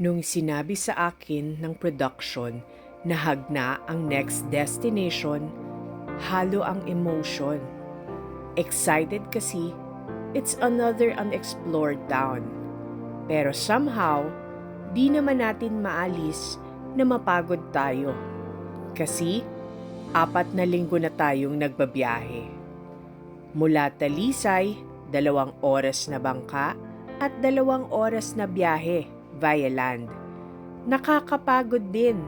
Nung sinabi sa akin ng production na Hagna ang next destination, halo ang emotion. Excited kasi, it's another unexplored town. Pero somehow, di naman natin maalis na mapagod tayo. Kasi, 4 na linggo na tayong nagbabiyahe. Mula Talisay, 2 oras na bangka at 2 oras na biyahe via land. Nakakapagod din.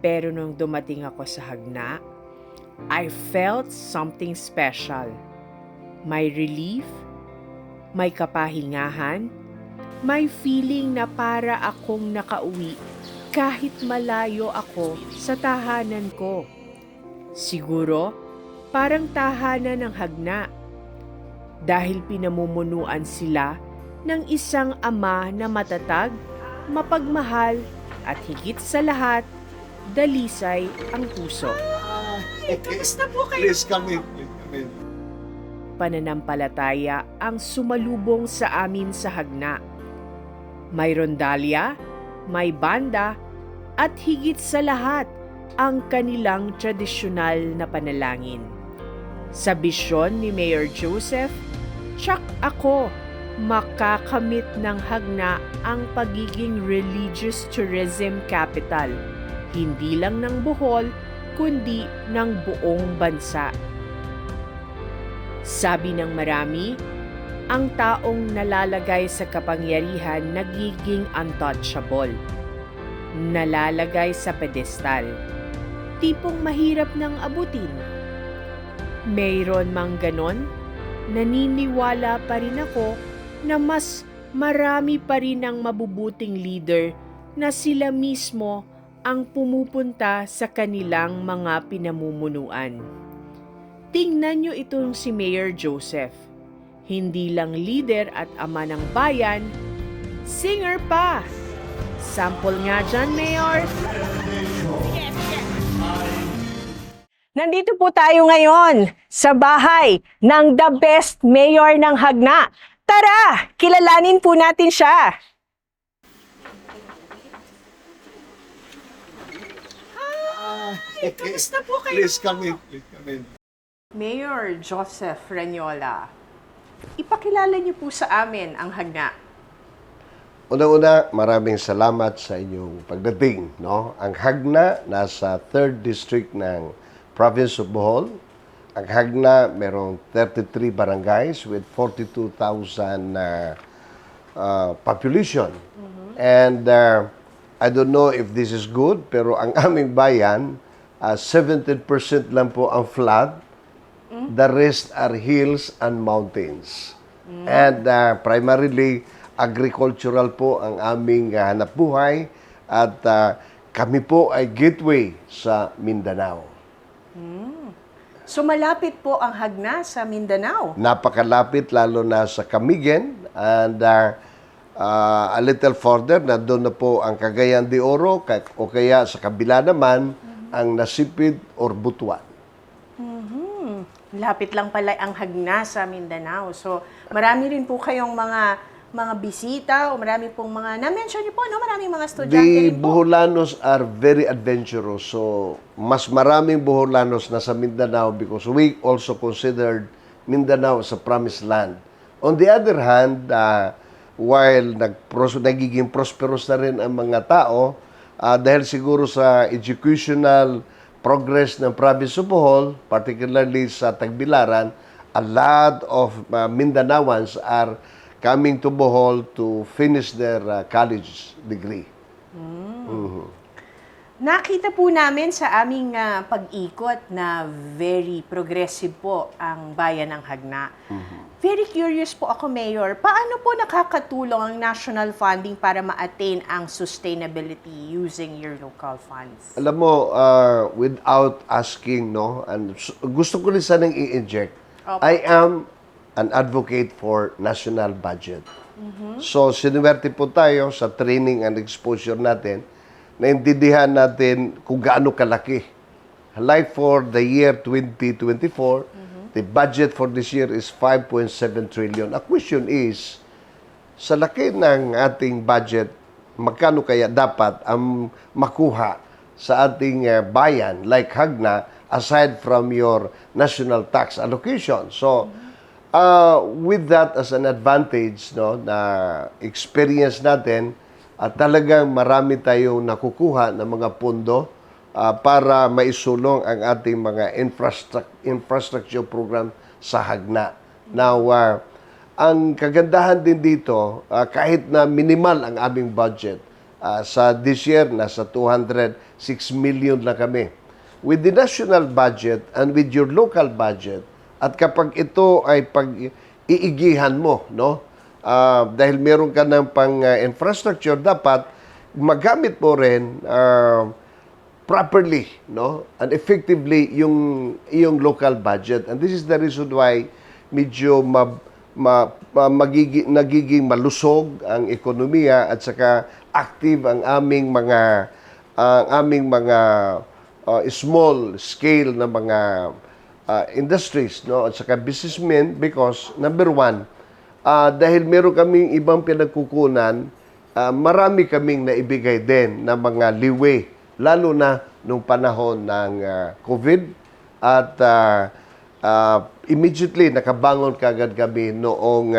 Pero nung dumating ako sa Hagna, I felt something special. May relief, may kapahingahan, may feeling na para akong nakauwi kahit malayo ako sa tahanan ko. Siguro, parang tahanan ng Hagna. Dahil pinamumunuan sila ng isang ama na matatag, mapagmahal, at higit sa lahat, dalisay ang puso. Kamusta po kayo? Please come in. Pananampalataya ang sumalubong sa amin sa Hagna. May rondalya, may banda, at higit sa lahat, ang kanilang tradisyonal na panalangin. Sa bisyon ni Mayor Joseph, tsak ako, makakamit ng Hagna ang pagiging religious tourism capital, hindi lang ng Bohol, kundi ng buong bansa. Sabi ng marami, ang taong nalalagay sa kapangyarihan nagiging untouchable. Nalalagay sa pedestal. Tipong mahirap nang abutin. Mayroon mang ganon, naniniwala pa rin ako na mas marami pa rin ang mabubuting leader na sila mismo ang pumupunta sa kanilang mga pinamumunuan. Tingnan nyo itong si Mayor Joseph. Hindi lang leader at ama ng bayan, singer pa. Sample nga dyan, Mayor. Nandito po tayo ngayon sa bahay ng the best mayor ng Hagna. Tara, kilalanin po natin siya. Kamusta po kayo? Please come in. Mayor Joseph Ranyola, ipakilala niyo po sa amin ang Hagna. Una-una, maraming salamat sa inyong pagdating. No? Ang Hagna nasa 3rd District ng Province of Bohol. Ang Hagna merong 33 barangays with 42,000 population. And I don't know if this is good, pero ang aming bayan, 17% lang po ang flat. The rest are hills and mountains. And primarily, agricultural po ang aming hanap buhay at kami po ay gateway sa Mindanao. So malapit po ang Hagna sa Mindanao. Napakalapit lalo na sa Camigen and a little further na doon na po ang Cagayan de Oro o kaya sa kabila naman ang Nasipid or Butuan. Lapit lang pala ang Hagna sa Mindanao. So marami rin po kayong mga bisita o marami pong mga, na-mention niyo po, no? Maraming mga estudyante The rin po. Boholanos are very adventurous. So, mas maraming Boholanos na sa Mindanao because we also considered Mindanao as a promised land. On the other hand, while nagiging prosperous na rin ang mga tao, dahil siguro sa educational progress ng province of Bohol, particularly sa Tagbilaran, a lot of Mindanaoans are coming to Bohol to finish their college degree. Nakita po namin sa aming pag-ikot na very progressive po ang bayan ng Hagna. Very curious po ako, Mayor, paano po nakakatulong ang national funding para ma-attain ang sustainability using your local funds? Alam mo, without asking, no, and gusto ko rin sanang i-inject, Opo. I am an advocate for national budget. So, sinuwerte po tayo sa training and exposure natin, naintindihan natin kung gaano kalaki. Like for the year 2024, the budget for this year is 5.7 trillion. A question is, sa laki ng ating budget, magkano kaya dapat ang makuha sa ating bayan like Hagna aside from your national tax allocation. So, with that as an advantage, no, na experience natin, at talagang marami tayong nakukuha ng mga pondo para maisulong ang ating mga infrastructure program sa Hagna. Now, ang kagandahan din dito, kahit na minimal ang aming budget, sa this year, nasa 206 million na kami. With the national budget and with your local budget, at kapag ito ay pag-iigihan mo, no? Dahil meron ka ng pang-infrastructure, dapat magamit mo rin properly, no? And effectively yung iyong local budget. And this is the reason why medyo nagiging malusog ang ekonomiya at saka active ang aming mga small scale na mga industries, no, at saka businessmen, because number one, dahil meron kaming ibang pinagkukunan, marami kaming naibigay din na mga leeway, lalo na nung panahon ng COVID, at immediately nakabangon kagad kami noong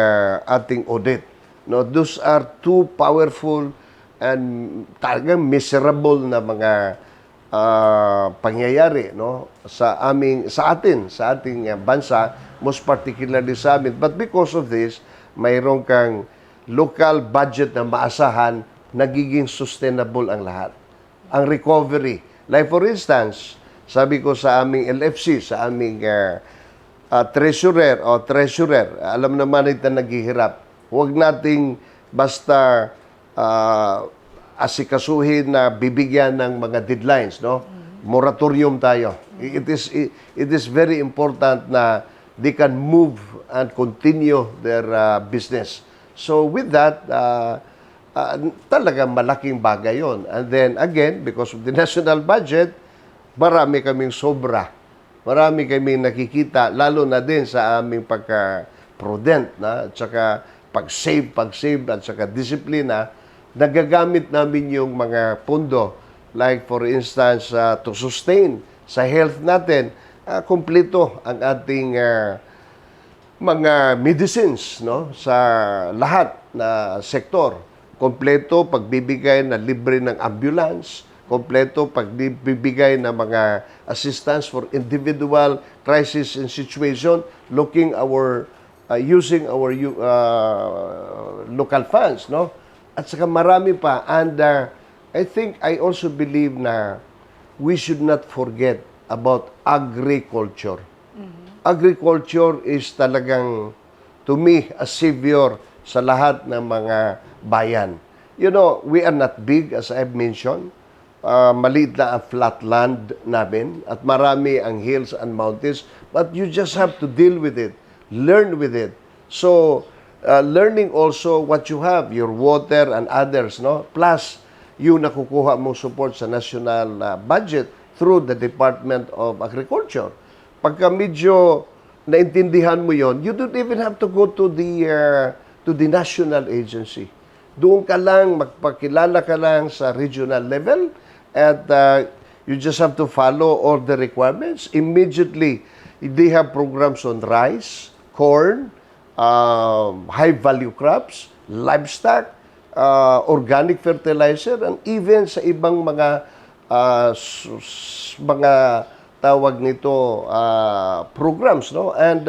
ating audit. No, those are two powerful and talagang miserable na mga pangyayari, no, sa ating bansa, most particularly sa amin. But because of this, mayroon kang local budget na maasahan, nagiging sustainable ang lahat. Ang recovery, like for instance, sabi ko sa aming LFC, sa aming treasurer, alam naman ito naghihirap. Huwag nating basta asikasuhin na bibigyan ng mga deadlines, no? Moratorium tayo. It is very important na they can move and continue their business. So with that, talagang malaking bagay yon. And then again, because of the national budget, marami kaming sobra. Marami kaming nakikita, lalo na din sa aming pagka-prudent, na, at saka pag-save, at saka disiplina. Nagagamit namin yung mga pondo, like for instance, to sustain sa health natin, kumpleto ang ating mga medicines, no, sa lahat na sektor. Kompleto pagbibigay na libre ng ambulance, kompleto pagbibigay ng mga assistance for individual crisis and situation, using our local funds, no? At saka marami pa. And I think I also believe na we should not forget about agriculture. Agriculture is talagang, to me, a savior sa lahat ng mga bayan. You know, we are not big, as I've mentioned. Maliit na ang flat land namin at marami ang hills and mountains. But you just have to deal with it, learn with it. So, learning also what you have, your water and others, no? Plus, yung nakukuha mong support sa national budget through the Department of Agriculture. Pagka medyo naintindihan mo yon, you don't even have to go to the national agency. Doon ka lang, magpakilala ka lang sa regional level, at you just have to follow all the requirements. Immediately, they have programs on rice, corn, high-value crops, livestock, organic fertilizer, and even sa ibang mga tawag nito programs, no? And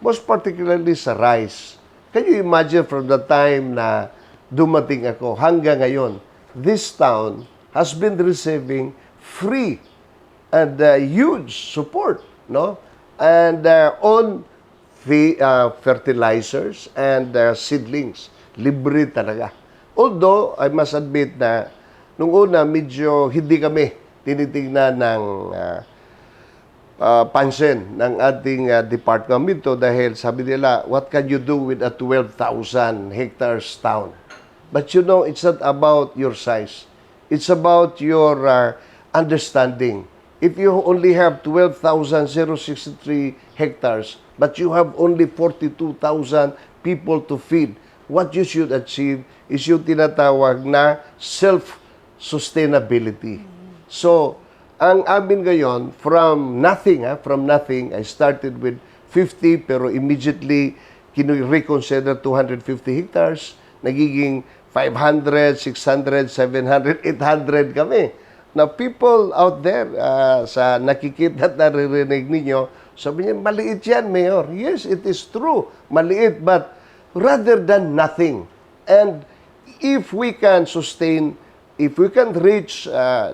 most particularly sa rice. Can you imagine from the time na dumating ako hanggang ngayon, this town has been receiving free and huge support, no? And on fertilizers and seedlings. Libre talaga. Although, I must admit na nung una, medyo hindi kami tinitingnan ng pansin ng ating department to, dahil sabi nila, what can you do with a 12,000 hectares town? But you know, it's not about your size. It's about your understanding. If you only have 12,063 hectares, but you have only 42,000 people to feed, what you should achieve is yung tinatawag na self-sustainability. So, ang amin ngayon, from nothing, I started with 50, pero immediately reconsider 250 hectares, nagiging 500, 600, 700, 800 kami. Now, people out there, sa nakikita at naririnig ninyo, sabi niya, maliit yan, Mayor. Yes, it is true. Maliit, but rather than nothing. And if we can sustain, if we can reach,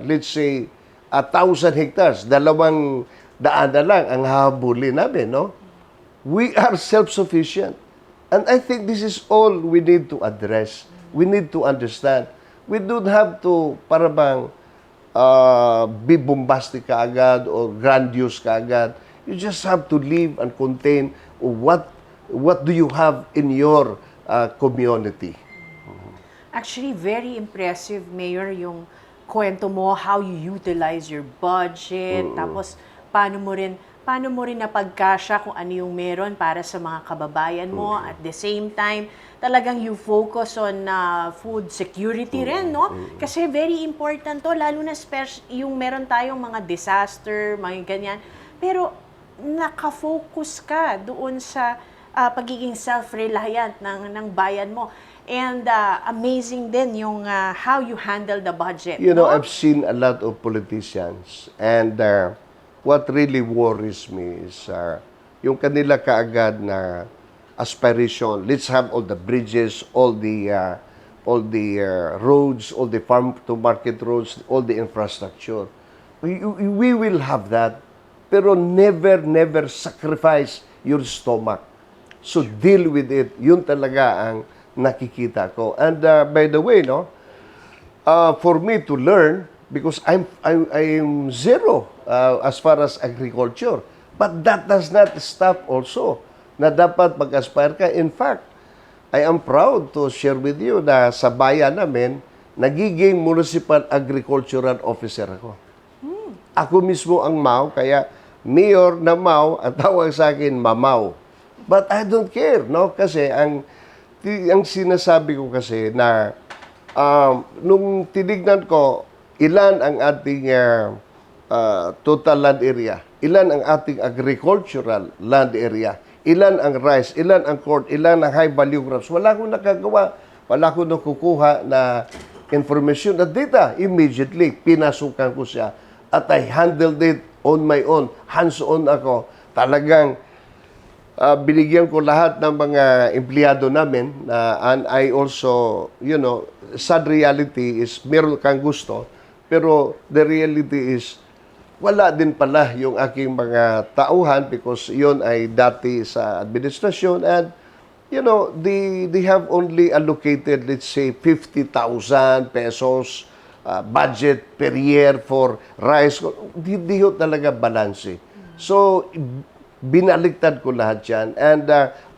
let's say, 1,000 hectares, 200 na lang ang hahabulin namin, no? We are self-sufficient. And I think this is all we need to address. We need to understand. We don't have to, para bang, be bombastic kaagad or grandiose kaagad. You just have to live and contain what do you have in your community. Actually, very impressive, Mayor, yung kwento mo, how you utilize your budget, tapos paano mo rin napagkasya kung ano yung meron para sa mga kababayan mo. At the same time, talagang you focus on food security rin, no? Kasi very important to, lalo na yung meron tayong mga disaster, mga ganyan. Pero nakafocus ka doon sa pagiging self-reliant ng bayan mo. And amazing din yung how you handle the budget. You know, no? I've seen a lot of politicians, and what really worries me is yung kanila kaagad na aspiration. Let's have all the bridges, all the roads, all the farm-to-market roads, all the infrastructure. We will have that, pero never sacrifice your stomach. So deal with it. Yun talaga ang nakikita ko. And by the way, no, for me to learn, because I'm zero as far as agriculture, but that does not stop also na dapat mag-aspire ka. In fact, I am proud to share with you na sa bayan namin, nagiging municipal agricultural officer ako. Ako mismo ang MAU, kaya mayor na MAU, ang tawag sa akin, Mamaw. But I don't care, no? Kasi ang sinasabi ko kasi na nung tinignan ko ilan ang ating total land area, ilan ang ating agricultural land area, ilan ang rice, ilan ang corn, ilan ang high value crops, wala akong nakagawa, wala akong nakukuha na information at data. Immediately, pinasukan ko siya at I handled it on my own, hands-on ako. Talagang binigyan ko lahat ng mga empleyado namin and I also, you know, sad reality is meron kang gusto, pero the reality is wala din pala yung aking mga tauhan because yon ay dati sa administrasyon and, you know, they have only allocated, let's say, 50,000 pesos budget per year for rice. Di ho talaga balanse. So, binaliktad ko lahat yan and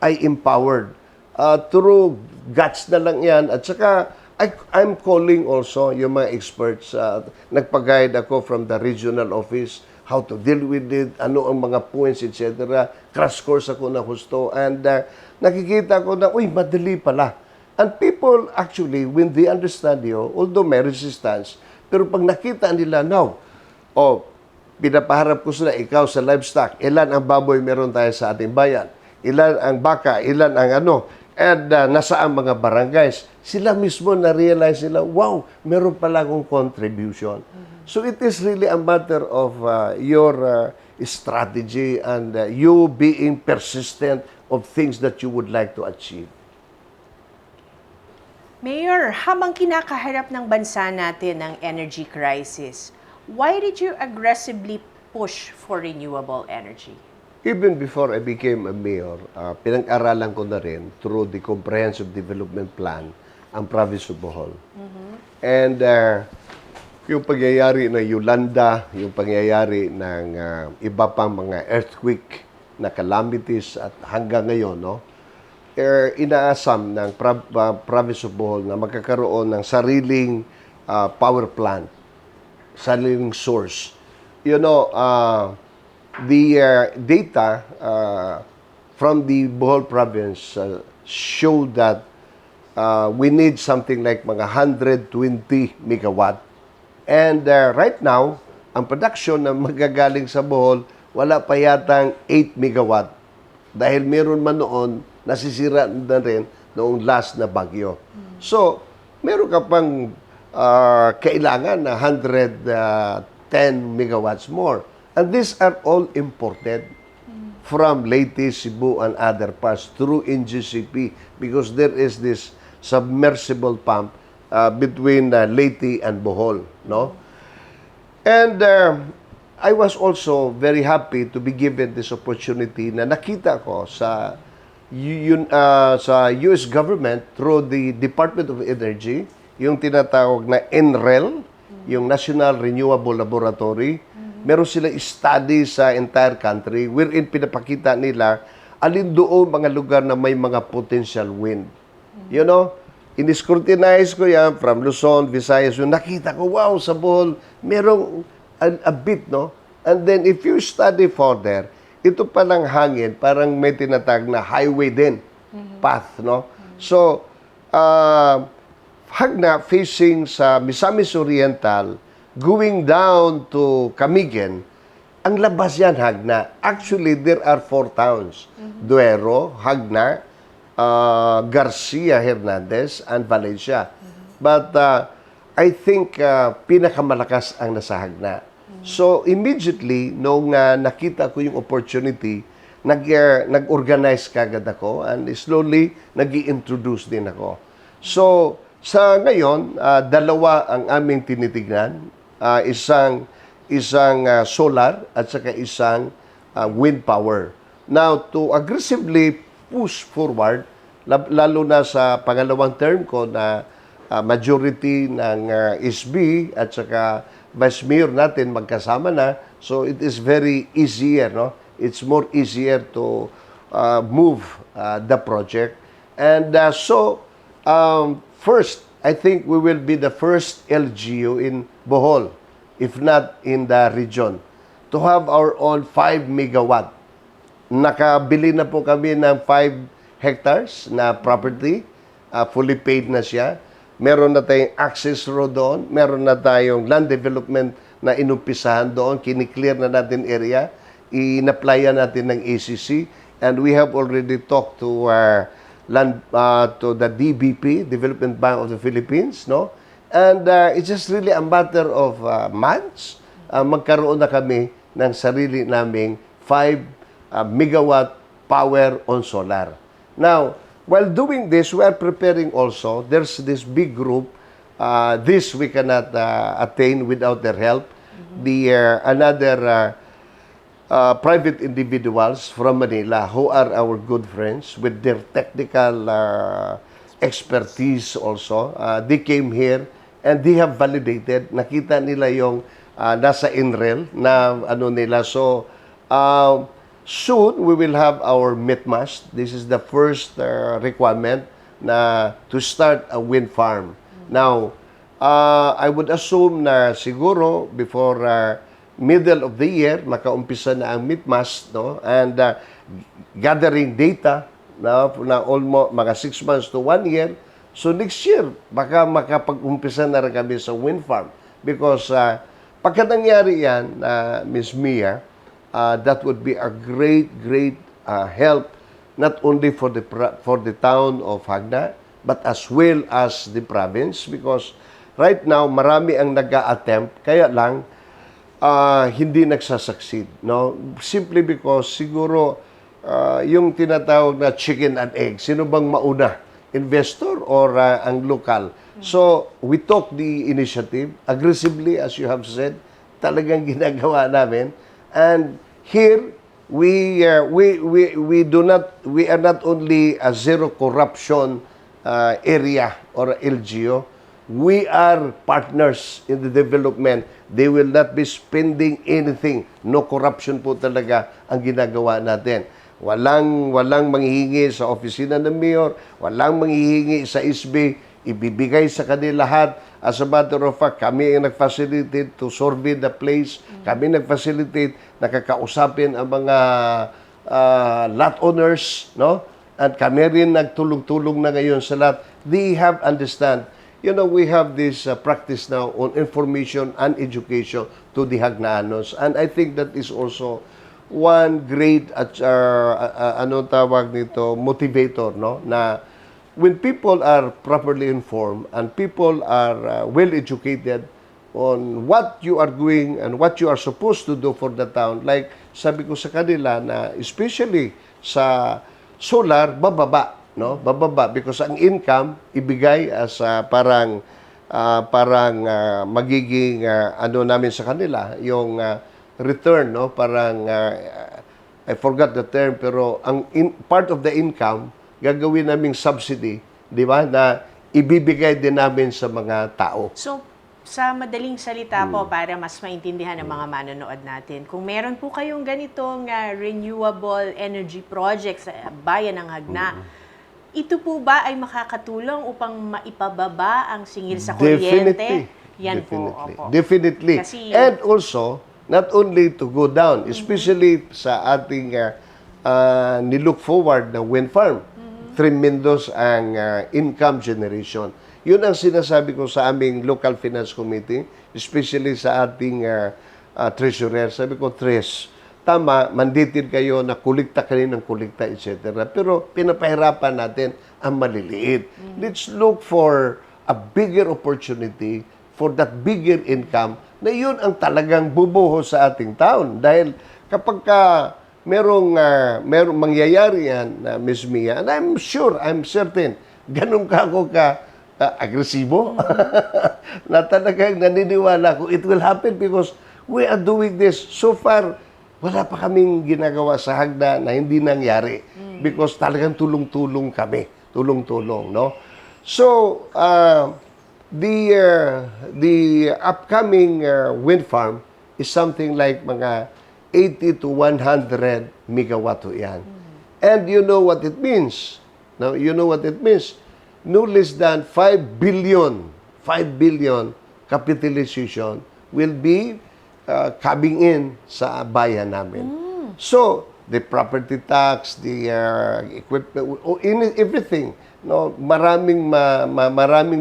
I empowered through guts na lang yan at saka I'm calling also yung mga experts, nagpag-guide ako from the regional office how to deal with it, ano ang mga points, etc. Crash course ako na husto and nakikita ko na, uy, madali pala. And people actually, when they understand you, although may resistance, pero pag nakita nila, now, pinapaharap ko sila, ikaw sa livestock, ilan ang baboy meron tayo sa ating bayan, ilan ang baka, ilan ang ano, and nasa ang mga barangays, sila mismo na-realize nila, wow, meron pala akong contribution. So it is really a matter of your strategy and you being persistent of things that you would like to achieve. Mayor, habang kinakaharap ng bansa natin ang energy crisis, why did you aggressively push for renewable energy? Even before I became a mayor, pinag-aralan ko na rin through the Comprehensive Development Plan ang province of Bohol. And yung pangyayari ng Yolanda, yung pangyayari ng iba pang mga earthquake na calamities at hanggang ngayon, no, inaasam ng province of Bohol na magkakaroon ng sariling power plant, sariling source. You know, the data from the Bohol province show that we need something like mga 120 megawatt. And right now, ang production na magagaling sa Bohol, wala pa yatang 8 megawatt. Dahil meron man noon, nasisira na rin noong last na bagyo. So, meron ka pang kailangan na 110 megawatts more. And these are all imported from Leyte, Cebu, and other parts through NGCP because there is this submersible pump between Leyte and Bohol, no? And I was also very happy to be given this opportunity na nakita ko sa US government through the Department of Energy, yung tinatawag na NREL, yung National Renewable Laboratory. Meron silang study sa entire country wherein pinapakita nila alin doon mga lugar na may mga potential wind. You know, in-scrutinize ko yan from Luzon, Visayas, yung nakita ko, wow, sa Bohol, merong a bit, no? And then if you study further, ito palang hangin, parang may tinatag na highway din, path, no? So, Hagna facing sa Misamis Oriental, going down to Camigen, ang labas yan, Hagna. Actually, there are 4 towns. Duero, Hagna, Garcia Hernandez, and Valencia. But I think pinakamalakas ang nasa Hagna. So, immediately, nung nakita ko yung opportunity, nag-organize kagad ako and slowly nag-i-introduce din ako. So, sa ngayon, dalawa ang aming tinitignan. Isang solar at saka isang wind power. Now, to aggressively push forward, lalo na sa pangalawang term ko na majority ng SB at saka Vice Mayor natin magkasama na, so it is very easier, no? It's more easier to move the project. And first, I think we will be the first LGU in Bohol, if not in the region, to have our own 5 megawatt. Nakabili na po kami ng 5 hectares na property, fully paid na siya. Meron na tayong access road doon, meron na tayong land development na inumpisahan doon, kiniklear na natin area, in-applyan natin ng ACC, and we have already talked to to the DBP, Development Bank of the Philippines, no? And it's just really a matter of months. Magkaroon na kami ng sarili naming 5 megawatt power on solar. Now, while doing this, we are preparing also. There's this big group. This we cannot attain without their help. Another private individuals from Manila who are our good friends with their technical expertise also. They came here and they have validated. Nakita nila yung nasa NREL na ano nila. So, soon we will have our MITMAS. This is the first requirement na to start a wind farm. Now, I would assume na siguro before middle of the year, makaumpisa na ang MITMAS, no? And gathering data na almost mga 6 months to 1 year. So next year, baka makapag-umpisa na rin kami sa wind farm. Because pagka nangyari yan, Ms. Mia, that would be a great help not only for the town of Hagna, but as well as the province. Because right now, marami ang nag-a-attempt, kaya lang, hindi nagsasucceed, no? Simply because siguro yung tinatawag na chicken and egg, sino bang mauna? Investor or ang local? So, we took the initiative aggressively, as you have said, talagang ginagawa namin. And here, we are not only a zero corruption area or LGU. We are partners in the development. They will not be spending anything. No corruption po talaga ang ginagawa natin. Walang manghihingi sa opisina ng mayor, walang manghihingi sa SB, ibibigay sa kanila lahat. As a matter of fact, kami ang nag-facilitate to survey the place. Kami nag-facilitate, nakakausapin ang mga lot owners, no? At kami rin nagtulong-tulong na ngayon sa lahat. they have understand. You know, we have this practice now on information and education to the Hagnaanos. And I think that is also one great, ano tawag nito, motivator, no? Na when people are properly informed and people are well educated on what you are doing and what you are supposed to do for the town, like sabi ko sa kanila na especially sa solar, bababa, no? Bababa because ang income ibigay as magiging ano namin sa kanila, yung return, no? Parang I forgot the term, pero ang part of the income gagawin naming subsidy, di ba? Na ibibigay din namin sa mga tao. So, sa madaling salita po, para mas maintindihan ng mga manonood natin, kung meron po kayong ganitong renewable energy projects sa bayan ng Hagna, ito po ba ay makakatulong upang maipababa ang singil sa kuryente? Yan po. Opo. Definitely. And also, not only to go down, especially sa ating nilook forward na wind farm, tremendous ang income generation. Yun ang sinasabi ko sa aming local finance committee, especially sa ating treasurer. Sabi ko, Tres, tama, mandated kayo na kulikta kayo ng kulikta, etc. Pero pinapahirapan natin ang maliliit. Let's look for a bigger opportunity for that bigger income na yun ang talagang bubuho sa ating taon. Dahil kapag merong mangyayari yan, Ms. Mia, and I'm certain, ganun ka ako agresibo, na talagang naniniwala ko, it will happen because we are doing this. So far, wala pa kaming ginagawa sa Hagna na hindi nangyari because talagang tulong-tulong kami. Tulong-tulong, no? So, the upcoming wind farm is something like mga 80 to 100 megawatt yan. And you know what it means. Now, you know what it means. No less than 5 billion capitalization will be coming in sa bayan namin. So, the property tax, the equipment, everything, no, maraming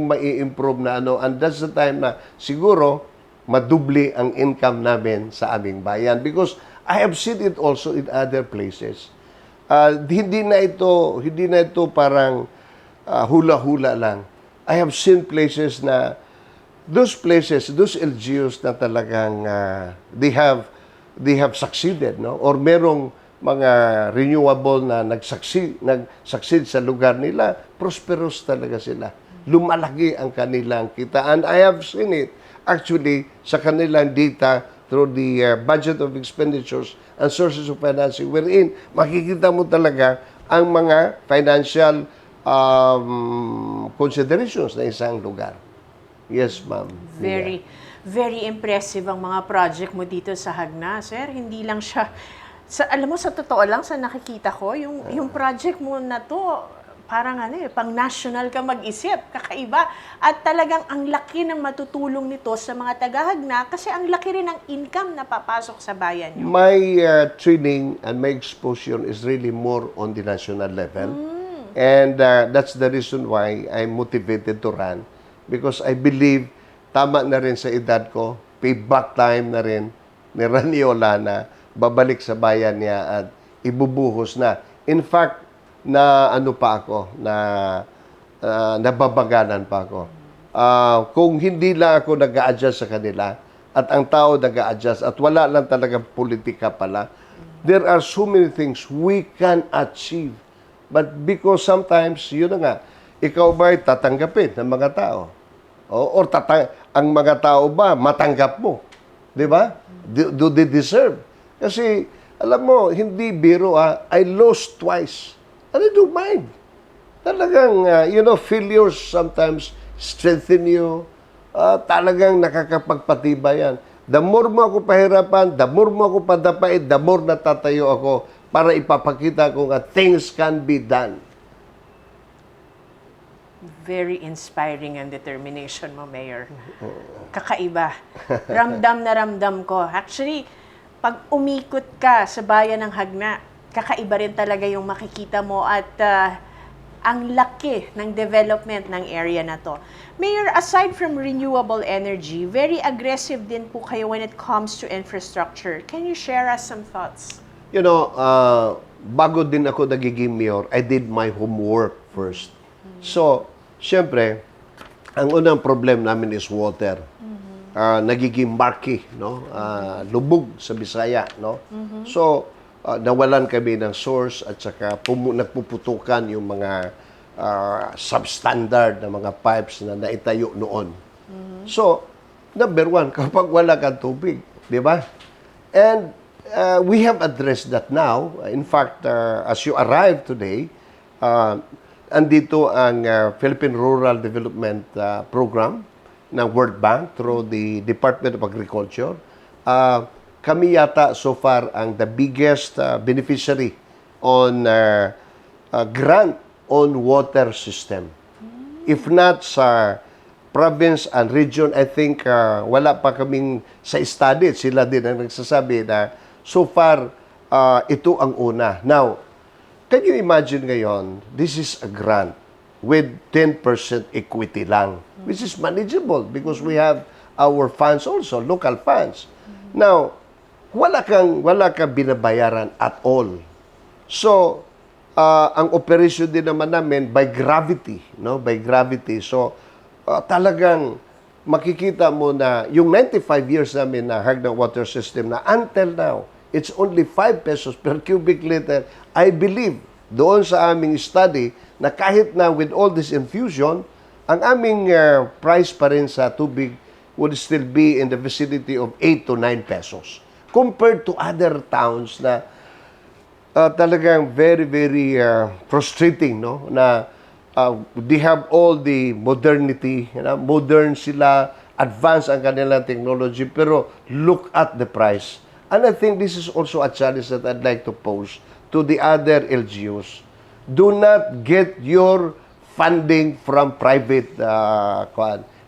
mai-improve na ano, and that's the time na siguro madubli ang income namin sa aming bayan because I have seen it also in other places. Hindi na ito parang hula-hula lang. I have seen places na those LGUs na talagang they have succeeded, no? Or merong mga renewable na nag-succeed sa lugar nila, prosperous talaga sila. Lumalaki ang kanilang kita. And I have seen it actually sa kanilang data through the budget of expenditures and sources of financing wherein makikita mo talaga ang mga financial considerations na isang lugar. Yes, ma'am. Very impressive ang mga project mo dito sa Hagna, sir. Hindi lang siya, alam mo, sa totoo lang, sa nakikita ko, yung project mo na to, parang pang national ka mag-isip, kakaiba. At talagang ang laki ng matutulong nito sa mga taga-Hagna kasi ang laki rin ng income na papasok sa bayan nyo. My training and my exposure is really more on the national level. And that's the reason why I'm motivated to run. Because I believe, tama na rin sa edad ko, payback time na rin ni Raniola na babalik sa bayan niya at ibubuhos na. In fact, nababaganan pa ako. Kung hindi lang ako nag-a-adjust sa kanila at ang tao nag-a-adjust at wala lang talagang politika pala, there are so many things we can achieve. But because sometimes, yun na nga, ikaw ba'y tatanggapin ng mga tao? Or ang mga tao ba matanggap mo? Di ba? Do they deserve? Kasi, alam mo, hindi biro I lost twice. And I don't mind. Talagang, failures sometimes strengthen you. Talagang nakakapagpatibay yan. The more mo ako pahirapan, the more mo ako padapain, the more natatayo ako para ipapakita ko nga things can be done. Very inspiring ang determination mo, Mayor. Kakaiba. Ramdam na ramdam ko. Actually, pag umikot ka sa bayan ng Hagna, kakaiba rin talaga yung makikita mo at ang laki ng development ng area na to. Mayor, aside from renewable energy, very aggressive din po kayo when it comes to infrastructure. Can you share us some thoughts? You know, bago din ako nagiging mayor, I did my homework first. So, syempre, ang unang problem namin is water. Nagiging murky, no? Lubog sa Bisaya, no? So, nawalan kami ng source at saka nagpuputukan yung mga substandard na mga pipes na naitayo noon. So, number one, kapag wala kang tubig, di ba? And we have addressed that now. In fact, as you arrived today, andito ang Philippine Rural Development Program ng World Bank through the Department of Agriculture. Kami yata so far ang the biggest beneficiary on grant on water system. If not sa province and region, I think wala pa kaming sa study. Sila din ang nagsasabi na so far ito ang una. Now, can you imagine ngayon, this is a grant with 10% equity lang, which is manageable because we have our funds also, local funds. Now, wala kang binabayaran at all. So, ang operation din naman namin by gravity, no? By gravity. So, talagang makikita mo na yung 95 years namin na Hagna water system na until now, it's only 5 pesos per cubic liter. I believe doon sa aming study na kahit na with all this infusion, ang aming price pa rin sa tubig would still be in the vicinity of 8 to 9 pesos. Compared to other towns na talagang very, very frustrating, no? Na they have all the modernity, you know, modern sila, advanced ang kanilang technology, pero look at the price. And I think this is also a challenge that I'd like to pose to the other LGUs. Do not get your funding from private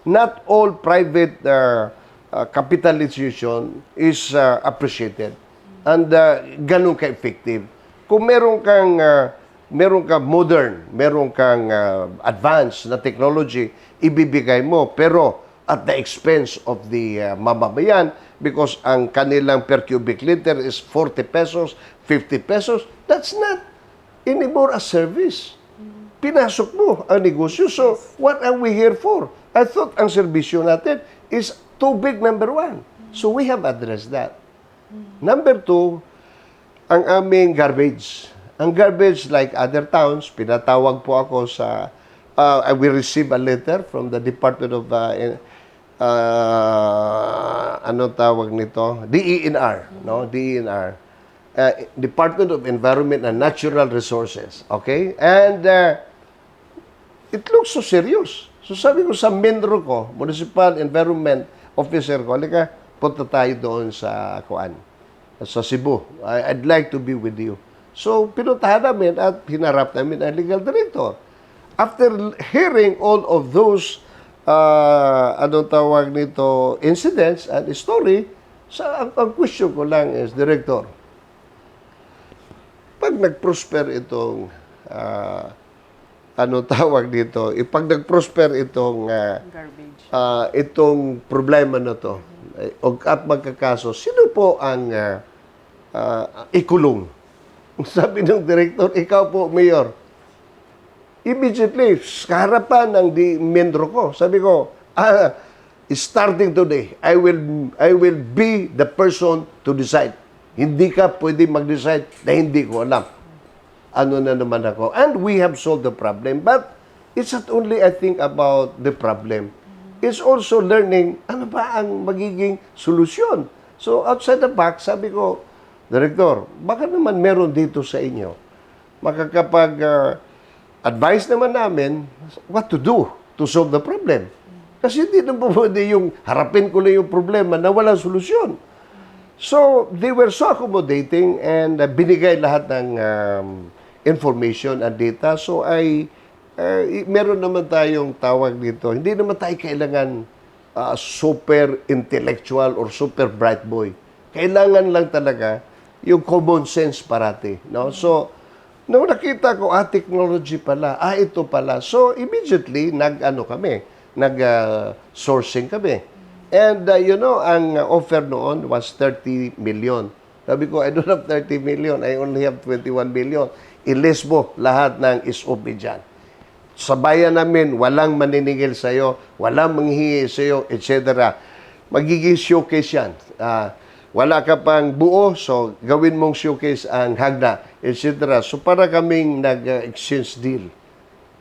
not all private capitalization is appreciated and ganun ka-effective. Kung meron kang modern, meron kang advanced na technology, ibibigay mo, pero at the expense of the mamamayan because ang kanilang per cubic liter is 40 pesos, 50 pesos, that's not anymore a service. Pinasok mo ang negosyo. So, what are we here for? I thought ang serbisyo natin is tubig, number one. So, we have addressed that. Number two, ang aming garbage. Ang garbage, like other towns, pinatawag po ako sa, I will receive a letter from the Department of, ano tawag nito? DENR, no? DENR. Department of Environment and Natural Resources. Okay? And it looks so serious. So sabi ko sa Menro ko, Municipal Environment Officer ko, halika, punta tayo doon sa sa Cebu. I'd like to be with you. So pinuntahan namin at hinarap namin ang legal director. After hearing all of those anong tawag nito, incidents and story, ang question ko lang is, Director, pag nag-prosper itong ano tawag dito, pag nag-prosper itong Garbage. Itong problema na to at magkakaso, sino po ang ikulong? Sabi ng director, ikaw po, Mayor. Immediately, sa harapan ng Menro ko, sabi ko, starting today, I will be the person to decide. Hindi ka pwede mag-decide na hindi ko alam. Ano na naman ako. And we have solved the problem. But it's not only, I think, about the problem. It's also learning ano ba ang magiging solusyon. So, outside the box, sabi ko, Director, baka naman meron dito sa inyo. Makakapag advice naman namin what to do to solve the problem. Kasi hindi naman pwede yung harapin ko lang yung problema na walang solusyon. So, they were so accommodating and binigay lahat ng information and data. So, meron naman tayong tawag dito. Hindi naman tayo kailangan super intellectual or super bright boy. Kailangan lang talaga yung common sense parati. No? So, Nung nakita ko, technology pala, ito pala. So, immediately, nag-sourcing kami. And, ang offer noon was 30 million. Sabi ko, I don't have 30 million. I only have 21 million. Ilis mo lahat ng SOP dyan. Sa bayan namin, walang maniningil sa'yo, walang manghihingi sa'yo, etc. Magiging showcase yan. Wala ka pang buo, so gawin mong showcase ang Hagna, etc. So para kaming nag-exchange deal.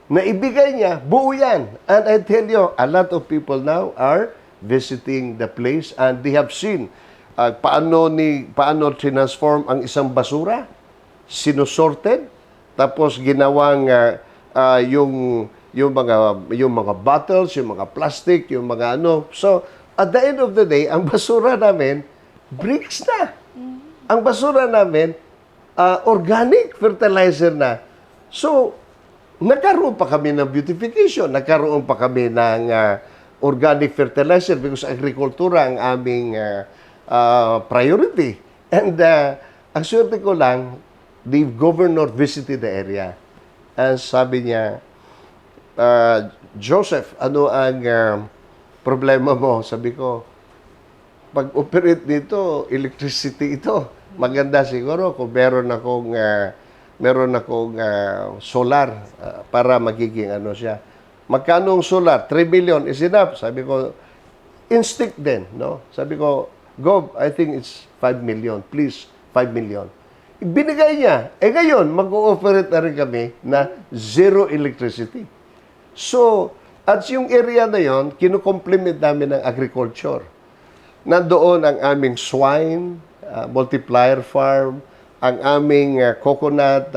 Naibigay niya, buo yan. And I tell you, a lot of people now are visiting the place and they have seen paano transform ang isang basura, sinusorted, tapos ginawang yung mga bottles, yung mga plastic, yung mga ano. So, at the end of the day, ang basura namin, bricks na. Ang basura namin, organic fertilizer na. So, nagkaroon pa kami ng beautification, nagkaroon pa kami ng organic fertilizer because agrikultura ang aming priority. And ang swerte ko lang, the governor visited the area. And sabi niya, Joseph, ano ang problema mo? Sabi ko, pag-operate nito, electricity ito. Maganda siguro kung meron akong solar para magiging ano siya. Magkano ang solar? 3 million is enough. Sabi ko, instinct din, no? Sabi ko, Gob, I think it's 5 million. Please, 5 million. Binigay niya. Ngayon, mag-ooperate na rin kami na zero electricity. So, at yung area na yon, kinukomplement namin ng agriculture. Nandoon ang aming swine, multiplier farm, ang aming coconut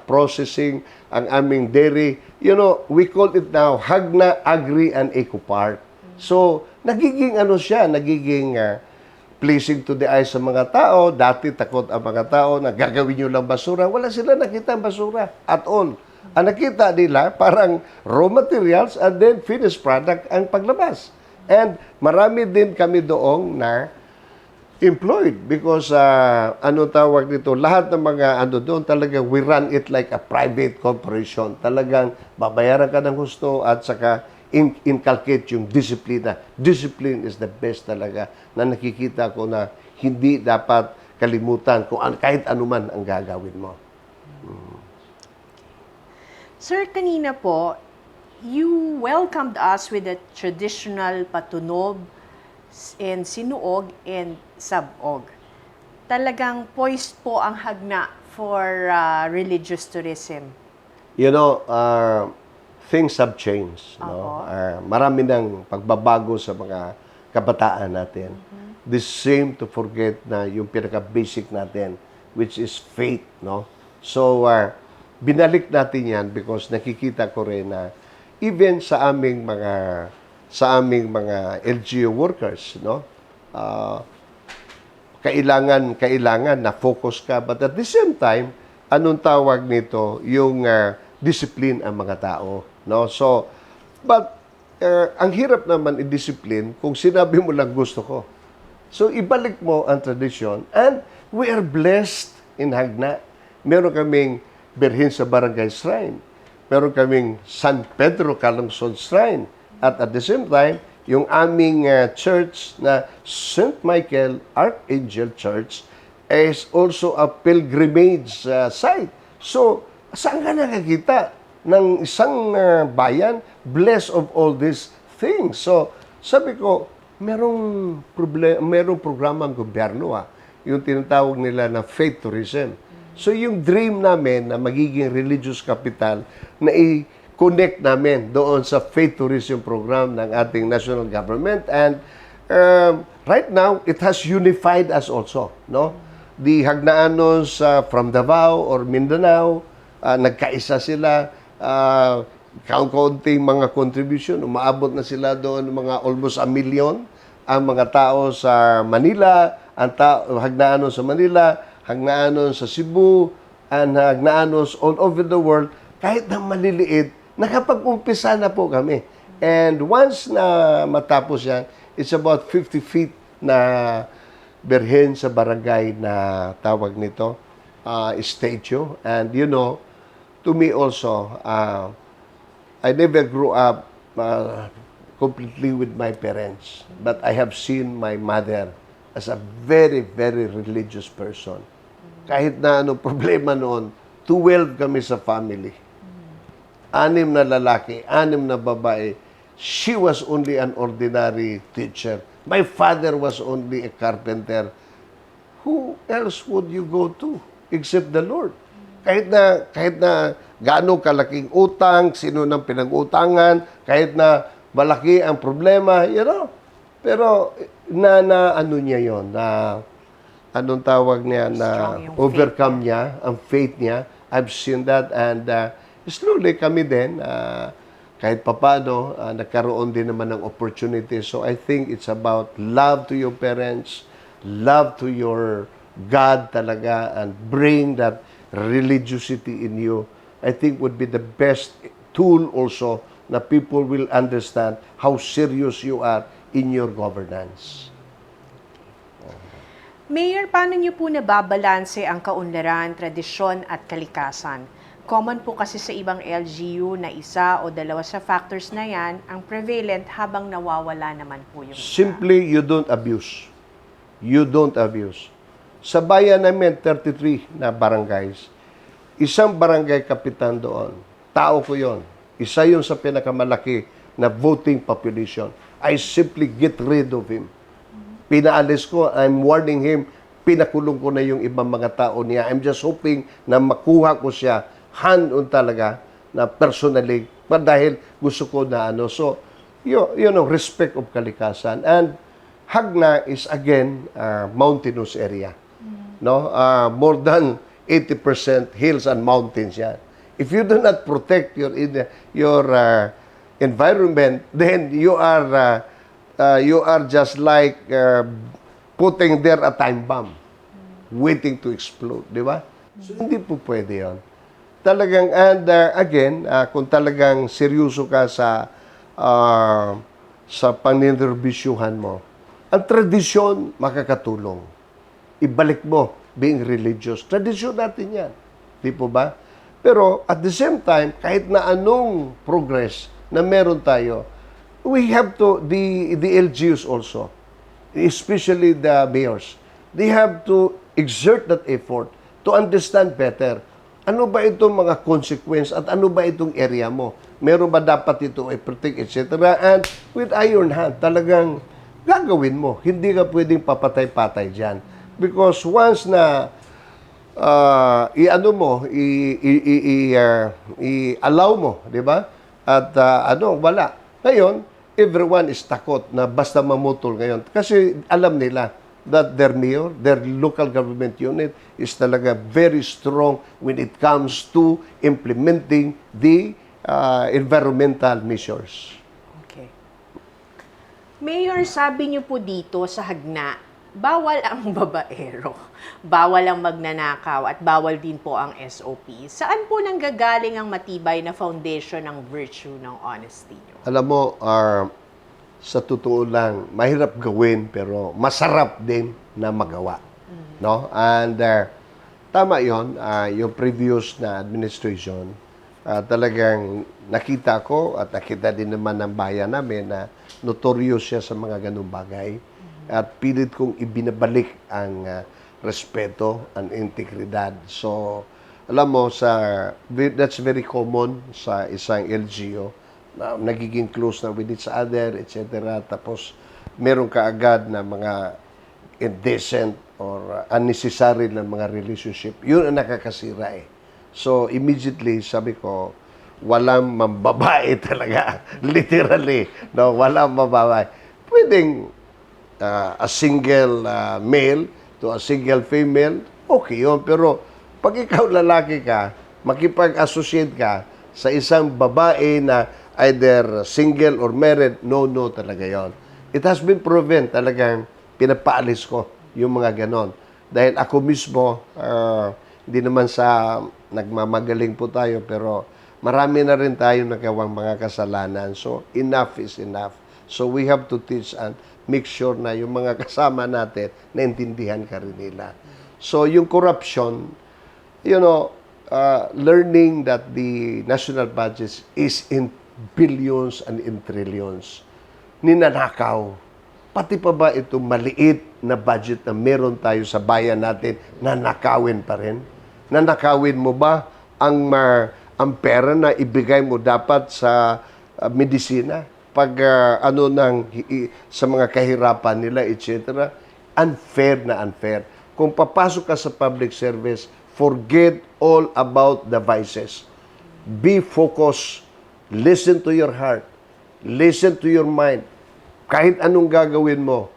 processing, ang aming dairy. You know, we call it now Hagna Agri and Eco Park. So, nagiging nagiging pleasing to the eyes sa mga tao. Dati takot ang mga tao na gagawin nyo lang basura. Wala sila nakita ang basura at all. Ang nakita nila parang raw materials and then finished product ang paglabas. And marami din kami doong na employed because tawag dito, lahat ng mga doon talagang we run it like a private corporation. Talagang babayaran ka ng gusto at saka inculcate yung disiplina. Discipline is the best talaga na nakikita ko na hindi dapat kalimutan kung kahit anuman ang gagawin mo. Sir, kanina po, you welcomed us with a traditional patunog and sinuog and sabog. Talagang poised po ang Hagna for religious tourism. You know, things have changed. No? Marami ng pagbabago sa mga kabataan natin. They seem to forget na yung pinaka-basic natin, which is faith. No? So, binalik natin yan because nakikita ko rin na even sa aming mga LGU workers, no? Kailangan na focus ka, but at the same time, anong tawag nito, yung discipline ang mga tao, no? So, but ang hirap naman i-discipline kung sinabi mo lang gusto ko. So, ibalik mo ang tradisyon, and we are blessed in Hagna. Meron kaming Birhen sa Barangay Shrine. Meron kaming San Pedro Calungsod Shrine. At the same time, yung aming church na St. Michael Archangel Church is also a pilgrimage site. So, saan ka nakakita ng isang bayan blessed of all these things? So, sabi ko, merong programa ang gobyerno, yung tinatawag nila na faith tourism. So, yung dream namin na magiging religious capital na i-connect namin doon sa faith tourism program ng ating national government. And right now, it has unified us also. No? The Hagnaanos from Davao or Mindanao, nagkaisa sila. Kaunting mga contribution, umaabot na sila doon mga almost 1 million. Ang mga tao sa Manila, ang Hagnaanos sa Manila, Hagnaanos sa Cebu, and Hagnaanos all over the world, kahit na maliliit, nakapag-umpisa na po kami. And once na matapos yan, it's about 50 feet na Birhen sa barangay na tawag nito, statue. And you know, to me also, I never grew up completely with my parents, but I have seen my mother as a very, very religious person. Kahit na anong problema noon, 12 kami sa family. 6 na lalaki, 6 na babae. She was only an ordinary teacher. My father was only a carpenter. Who else would you go to except the Lord? Kahit na gaano kalaking utang, sino nang pinag-utangan, kahit na malaki ang problema, you know. Pero ano niya yon, na anong tawag niya, na Strong yung overcome niya, ang faith niya. I've seen that, and slowly kami din, kahit papano, nagkaroon din naman ng opportunity. So I think it's about love to your parents, love to your God talaga, and bring that religiosity in you. I think would be the best tool also na people will understand how serious you are in your governance. Mayor, paano niyo po nababalanse ang kaunlaran, tradisyon at kalikasan? Common po kasi sa ibang LGU na isa o dalawa sa factors na yan ang prevalent habang nawawala naman po yung iba. Simply, you don't abuse. You don't abuse. Sa bayan namin, 33 na barangays, isang barangay kapitan doon, tao ko yon. Isa yun sa pinakamalaki na voting population. I simply get rid of him. Pinaalis ko, I'm warning him, pinakulong ko na yung ibang mga tao niya. I'm just hoping na makuha ko siya hand-on talaga na personally, dahil gusto ko na ano. So, you know, respect of kalikasan. And Hagna is again mountainous area. No, more than 80% hills and mountains yan. If you do not protect your environment, then you are just like putting there a time bomb waiting to explode, di ba? So hindi po pwede 'yon. Talagang, and again, kung talagang seryoso ka sa paninirbisyuhan mo, ang tradisyon makakatulong. Ibalik mo being religious. Tradisyon natin yan. Di po ba? Pero at the same time, kahit na anong progress na meron tayo, we have to, the LGUs also, especially the mayors, they have to exert that effort to understand better. Ano ba itong mga consequence at ano ba itong area mo? Meron ba dapat ito i-protect, etc. And with iron hand, talagang gagawin mo. Hindi ka pwedeng papatay-patay dyan. Because once na i-allow mo, di ba? At wala. Ngayon, everyone is takot na basta mamutol ngayon. Kasi alam nila that their mayor, their local government unit is talaga very strong when it comes to implementing the environmental measures. Okay. Mayor, sabi niyo po dito sa Hagna, bawal ang babaero, bawal ang magnanakaw, at bawal din po ang SOP. Saan po nanggagaling ang matibay na foundation ng virtue ng honesty niyo? Alam mo, sa totoo lang, mahirap gawin pero masarap din na magawa. No? And tama yon, yung previous na administration, talagang nakita ko at nakita din naman ng bayan namin na notorious siya sa mga ganung bagay. At pilit kong ibinabalik ang respeto, ang integridad. So, alam mo, that's very common sa isang LGU na nagiging close na with each other, etc. Tapos, meron ka agad na mga indecent or unnecessary na mga relationship. Yun ang nakakasira eh. So, immediately, sabi ko, walang mambabae talaga. Literally. No, walang mambabae. Pwedeng a single male to a single female, okay yun. Pero pag ikaw lalaki ka, makipag-associate ka sa isang babae na either single or married, no talaga yon. It has been proven, talagang pinapaalis ko yung mga ganon. Dahil ako mismo, hindi naman sa nagmamagaling po tayo, pero marami na rin tayo nagawang mga kasalanan. So, enough is enough. So, we have to teach and make sure na yung mga kasama natin, naintindihan ka rin nila. So, yung corruption, you know, learning that the national budget is in billions and in trillions. Ninanakaw. Pati pa ba itong maliit na budget na meron tayo sa bayan natin, nanakawin pa rin? Nanakawin mo ba ang pera na ibigay mo dapat sa medisina? Pag sa mga kahirapan nila, etc. Unfair na unfair. Kung papasok ka sa public service, forget all about the vices. Be focused. Listen to your heart. Listen to your mind. Kahit anong gagawin mo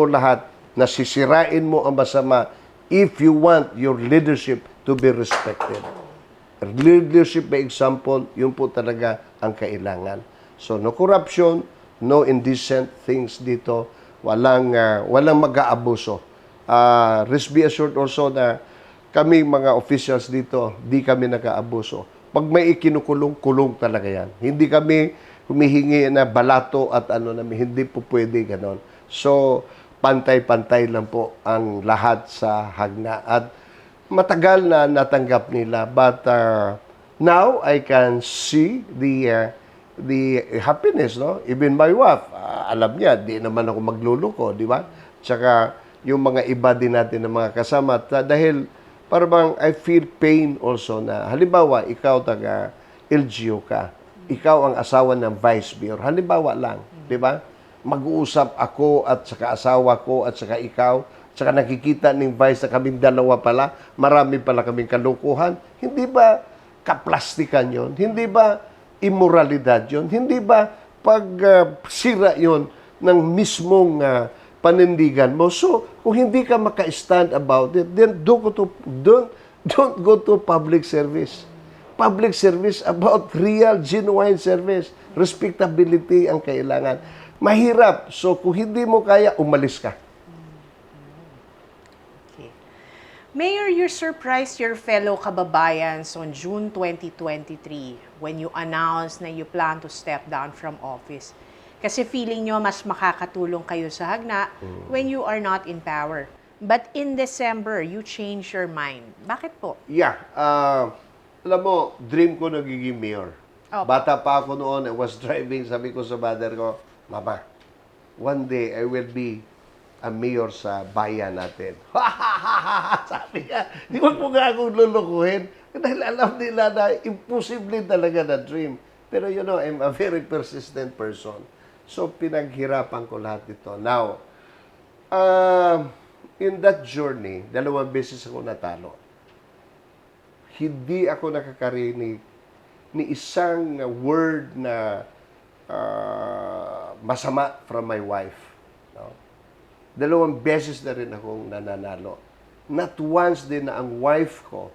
lahat na sisirain mo ang masama if you want your leadership to be respected. Leadership by example, yun po talaga ang kailangan. So, no corruption, no indecent things dito, walang mag-aabuso. Rest be assured also na kami mga officials dito, di kami nag-aabuso. Pag may ikinukulong, kulong talaga yan. Hindi kami humihingi na balato at hindi po pwede ganon. So, pantay-pantay lang po ang lahat sa hagna. At matagal na natanggap nila. But now, I can see the happiness, no? Even my wife, alam niya, di naman ako magluluko, di ba? Tsaka, yung mga iba din natin na mga kasama. Dahil, parang I feel pain also na, halimbawa, ikaw taga LGU ka, ikaw ang asawa ng Vice Mayor, halimbawa lang, di ba? Mag-uusap ako at saka asawa ko at saka ikaw, saka nakikita ng Vice na kaming dalawa pala, marami pala kaming kalukuhan, hindi ba kaplastikan yon? Hindi ba immoralidad yon? Hindi ba pagsira yon ng mismong panindigan mo? So, kung hindi ka maka-stand about it, then don't go to public service. Public service about real, genuine service. Respectability ang kailangan. Mahirap. So, kung hindi mo kaya, umalis ka. Okay. Mayor, you surprised your fellow kababayans on June 2023 when you announced na you plan to step down from office. Kasi feeling nyo mas makakatulong kayo sa hagna when you are not in power. But in December, you changed your mind. Bakit po? Yeah. Alam mo, dream ko nagiging mayor. Opo. Bata pa ako noon, I was driving, sabi ko sa mother ko, Mama, one day I will be a mayor sa bayan natin. Sabi niya, di ba po nga akong lulukuhin? Dahil alam nila na imposible talaga na dream. Pero you know, I'm a very persistent person. So, pinaghirapan ko lahat ito. Now, in that journey, 2 beses ako natalo. Hindi ako nakakarinig ni isang word na masama from my wife. No? 2 beses na rin akong nananalo. Not once din na ang wife ko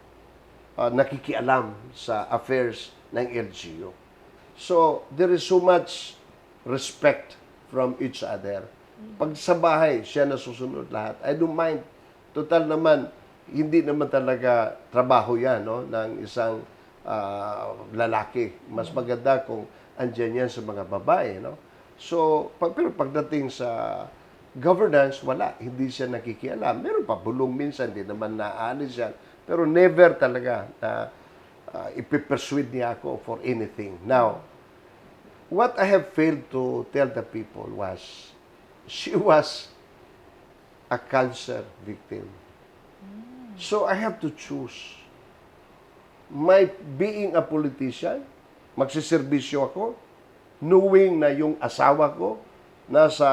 nakikialam sa affairs ng LGU. So, there is so much respect from each other. Pag sa bahay, siya nasusunod lahat. I don't mind. Total naman, hindi naman talaga trabaho yan, no, ng isang lalaki. Mas maganda kung andyan yan sa mga babae, no? So, pero pagdating sa governance, wala. Hindi siya nakikialam. Meron pa bulong minsan, hindi naman naalis yan. Pero never talaga na ipipersuade niya ako for anything. Now, what I have failed to tell the people was, she was a cancer victim. So, I have to choose. My being a politician, magsiservisyo ako, knowing na yung asawa ko nasa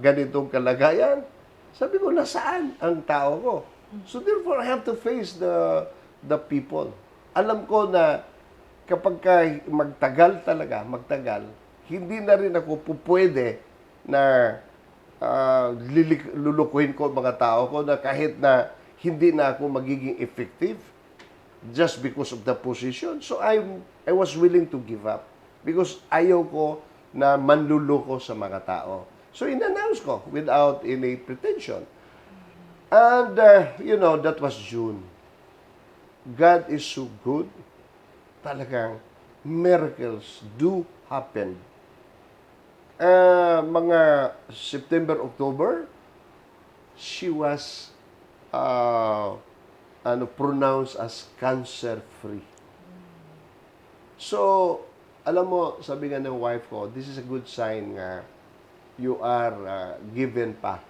ganitong kalagayan, sabi ko, nasaan ang tao ko? So, therefore, I have to face the people. Alam ko na kapag magtagal, hindi na rin ako pupwede na lulukuhin ko mga tao ko na kahit na hindi na ako magiging effective just because of the position. So I was willing to give up because ayaw ko na manluloko sa mga tao. So in-announce ko without any pretension. And, you know, that was June. God is so good. Talagang miracles do happen. Mga September, October, she was pronounced as cancer-free. So, alam mo, sabi nga ng wife ko, this is a good sign nga you are given pa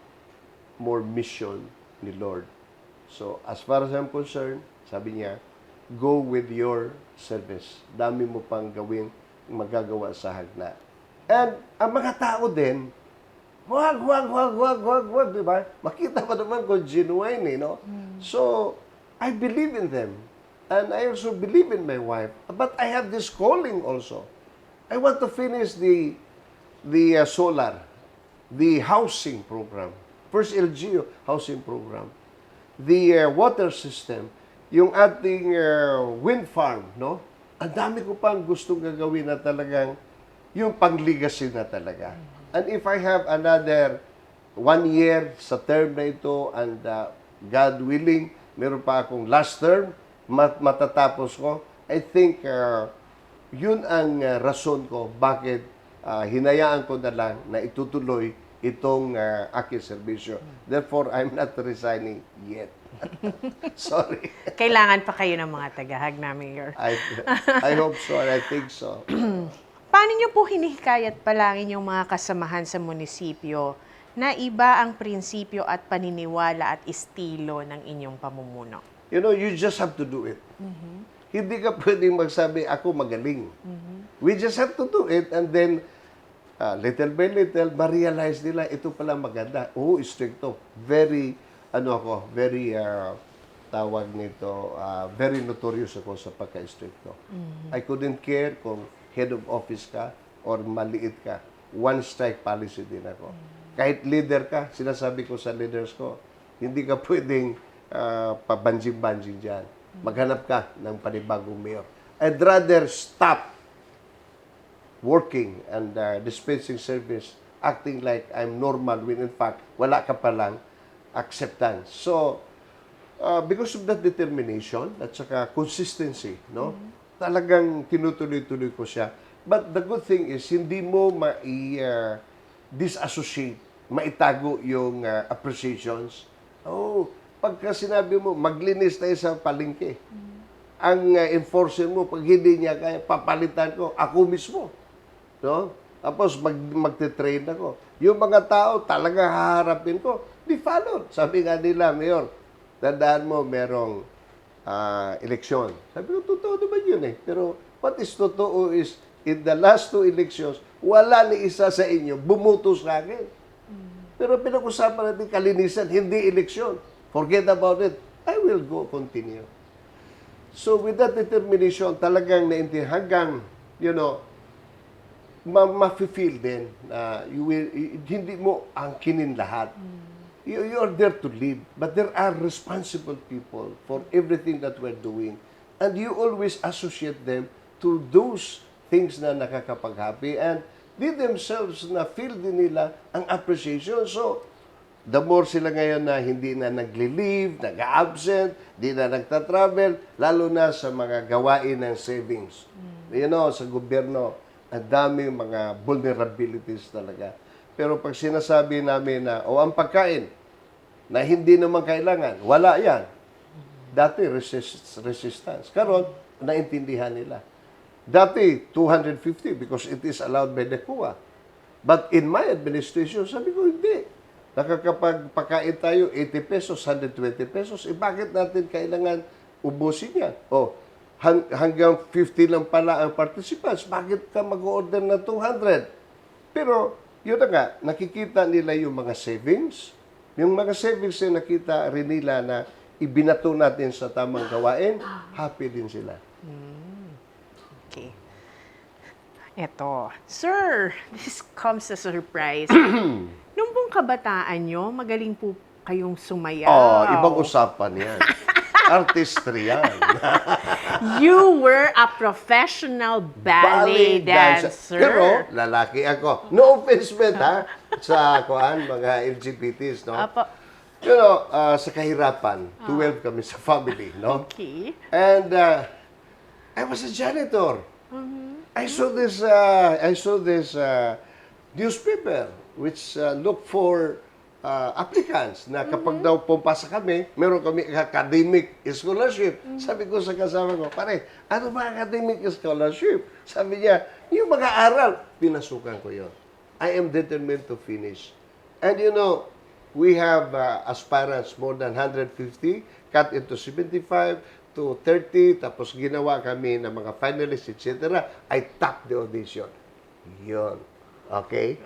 more mission ni Lord. So, as far as I'm concerned, sabi niya, go with your service. Dami mo pang gawin, magagawa sa hagna. And ang mga tao din, wag, di ba? Makita pa naman kung genuine, no? So, I believe in them. And I also believe in my wife. But I have this calling also. I want to finish the solar, the housing program. First LGU housing program. The water system, yung ating wind farm, no? Ang dami ko pang gustong gagawin na talagang yung pang-legacy na talaga. And if I have another 1 year sa term na ito and God willing, meron pa akong last term, matatapos ko, I think yun ang rason ko bakit hinayaan ko na lang na itutuloy itong aking serbisyo. Therefore, I'm not resigning yet. Sorry. Kailangan pa kayo ng mga tagahagna, Mayor. I hope so and I think so. Paano niyo po hinihikayat palangin yung mga kasamahan sa munisipyo na iba ang prinsipyo at paniniwala at estilo ng inyong pamumuno? You know, you just have to do it. Hindi ka pwedeng magsabi, ako magaling. We just have to do it and then little by little, ma-realize nila, ito pala maganda. Oo, stricto. Very, very, tawag nito, very notorious ako sa pagka-stricto. I couldn't care kung head of office ka or maliit ka. One strike policy din ako. Kahit leader ka, sinasabi ko sa leaders ko, hindi ka pwedeng pabanjing-banjing dyan. Maghanap ka ng panibagong mayor. I'd rather stop working and dispensing service, acting like I'm normal when in fact, wala ka palang acceptance. So, because of that determination at saka consistency, no? Talagang tinutuloy-tuloy ko siya. But the good thing is, hindi mo disassociate, maitago yung appreciations. Oh, pagka sinabi mo, maglinis tayo sa palengke. Ang enforcer mo, pag hindi niya kaya, papalitan ko, ako mismo. No? Tapos magte-train ako. Yung mga tao, talaga haharapin ko. Di follow. Sabi nga nila, Mayor, tandaan mo, merong eleksyon. Sabi ko, totoo naman yun eh. Pero what is totoo is, in the last 2 elections, wala ni isa sa inyo bumuto sa akin. Pero pinag-usapan natin kalinisan, hindi eleksyon. Forget about it. I will go continue. So with that determination, talagang naintindihan hanggang, ma-feel din na hindi mo angkinin lahat. You are there to lead, but there are responsible people for everything that we're doing. And you always associate them to those things na nakakapag-happy and they themselves na feel din nila ang appreciation. So, the more sila ngayon na hindi na nagli-leave, nag-absent, hindi na nagta-travel, lalo na sa mga gawain ng savings. Sa gobyerno, ang daming mga vulnerabilities talaga. Pero pag sinasabi namin na, ang pagkain, na hindi naman kailangan, wala yan. Dati, resistance. Karon, naintindihan nila. Dati, 250 because it is allowed by the COA. But in my administration, sabi ko, hindi. Nakakapagpakain tayo 80 pesos, 120 pesos. Bakit natin kailangan ubusin yan? Hanggang 50 lang pala ang participants. Bakit ka mag-order na 200? Pero, yun na nga, nakikita nila yung mga savings. Yung mga savings na nakita rin nila na ibinato natin sa tamang gawain, happy din sila. Okay. Eto. Sir, this comes as a surprise. Nung pong kabataan nyo, magaling po kayong sumayaw. Ibang usapan yan. Artistry yan. You were a professional ballet dancer. Pero, lalaki ako. No offense, Ben, ha? Sa mga LGBTs, no? Apo. Sa kahirapan, 12 kami sa family, no? Okay. And I was a janitor. I saw this newspaper which looked for applicants na kapag daw pumasa kami, meron kami academic scholarship. Sabi ko sa kasama ko, pare, ano ba academic scholarship? Sabi niya, yung mga aral, pinasukan ko yon. I am determined to finish. And you know, we have aspirants more than 150, cut into 75 to 30, tapos ginawa kami ng mga finalists, etc. I topped the audition. Yon. Okay?